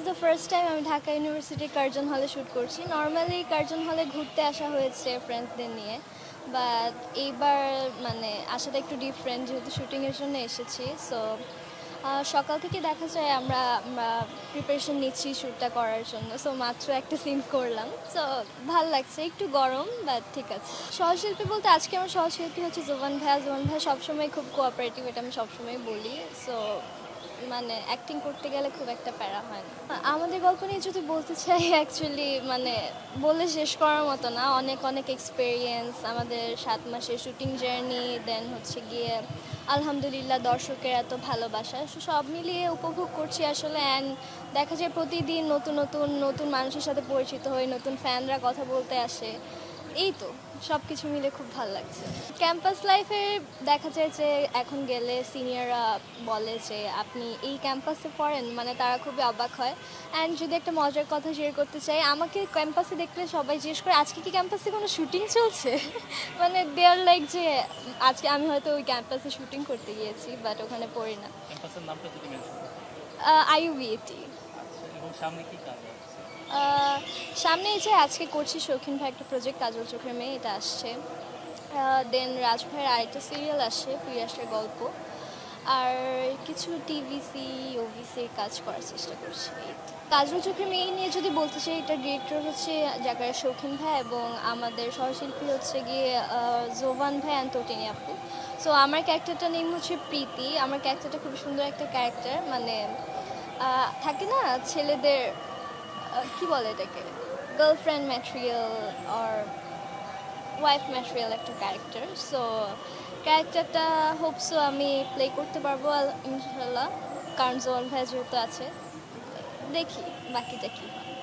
The first time আমি ঢাকা ইউনিভার্সিটির Curzon হলে শ্যুট করছি। নর্মালি কার্জন হলে ঘুরতে আসা হয়েছে ফ্রেন্ডসদের নিয়ে, বাট এইবার মানে আসাটা একটু ডিফারেন্ট, যেহেতু শুটিংয়ের জন্য এসেছি। সো সকাল থেকে দেখা যায় আমরা প্রিপারেশন নিচ্ছি শ্যুটটা করার জন্য। সো মাত্র একটা সিন করলাম। সো ভাল লাগছে, একটু গরম বাট ঠিক আছে। সহশিল্পী বলতে আজকে আমার সহশিল্পী হচ্ছে জোবান ভাইয়া। জোবান ভাইয়া সবসময় খুব কোঅপারেটিভ, এটা আমি সবসময় বলি। সো মানে অ্যাক্টিং করতে গেলে খুব একটা প্যারা হয় না। আমাদের গল্প নিয়ে যদি বলতে চাই, অ্যাকচুয়ালি মানে বলে শেষ করার মতো না। অনেক অনেক এক্সপেরিয়েন্স, আমাদের 7 মাসের শুটিং জার্নি, দেন হচ্ছে গিয়ে আলহামদুলিল্লাহ দর্শকের এত ভালোবাসা, সব মিলিয়ে উপভোগ করছি আসলে। অ্যান্ড দেখা যায় প্রতিদিন নতুন নতুন নতুন মানুষের সাথে পরিচিত হই, নতুন ফ্যানরা কথা বলতে আসে। এই তো সব কিছু মিলে খুব ভালো লাগছে। ক্যাম্পাস লাইফে দেখা যায় যে এখন গেলে সিনিয়ররা বলে যে আপনি এই ক্যাম্পাসে পড়েন, মানে তারা খুবই অবাক হয়। অ্যান্ড যদি একটা মজার কথা শেয়ার করতে চাই, আমাকে ক্যাম্পাসে দেখলে সবাই জিজ্ঞেস করে আজকে কি ক্যাম্পাসে কোনো শুটিং চলছে। মানে দেয়ার লাইক যে আজকে আমি হয়তো ওই ক্যাম্পাসে শুটিং করতে গিয়েছি, বাট ওখানে পড়ি না। ক্যাম্পাসের নামটা যদি মেনশন করতে। আইইউবিএটি। এবং সামনে কি কাজ আছে? সামনে এই যে আজকে করছি শৌখিন ভাই একটা প্রজেক্ট, কাজল চোখের মেয়ে, এটা আসছে। দেন রাজ ভাইয়ের আরেকটা সিরিয়াল আসছে, ফিরাসের গল্প। আর কিছু টিভিসি ওভিসির কাজ করার চেষ্টা করছি। কাজল চোখের মেয়ে নিয়ে যদি বলতে চাই, এটা ডিরেক্টর হচ্ছে জাকারিয়া শৌখিন ভাই এবং আমাদের সহশিল্পী হচ্ছে গিয়ে জোবান ভাই অ্যান্ড তটিনী আপু। সো আমার ক্যারেক্টারটার নেম হচ্ছে প্রীতি। আমার ক্যারেক্টারটা খুব সুন্দর একটা ক্যারেক্টার, মানে থাকে না ছেলেদের কি বলে এটাকে, গার্লফ্রেন্ড ম্যাটেরিয়াল আর ওয়াইফ ম্যাটেরিয়াল একটা ক্যারেক্টার। সো ক্যারেক্টারটা হোপসো আমি প্লে করতে পারবো ইনশাল্লাহ, কারণ জোয়ান ভাই যেহেতু আছে। দেখি বাকিটা কী হয়।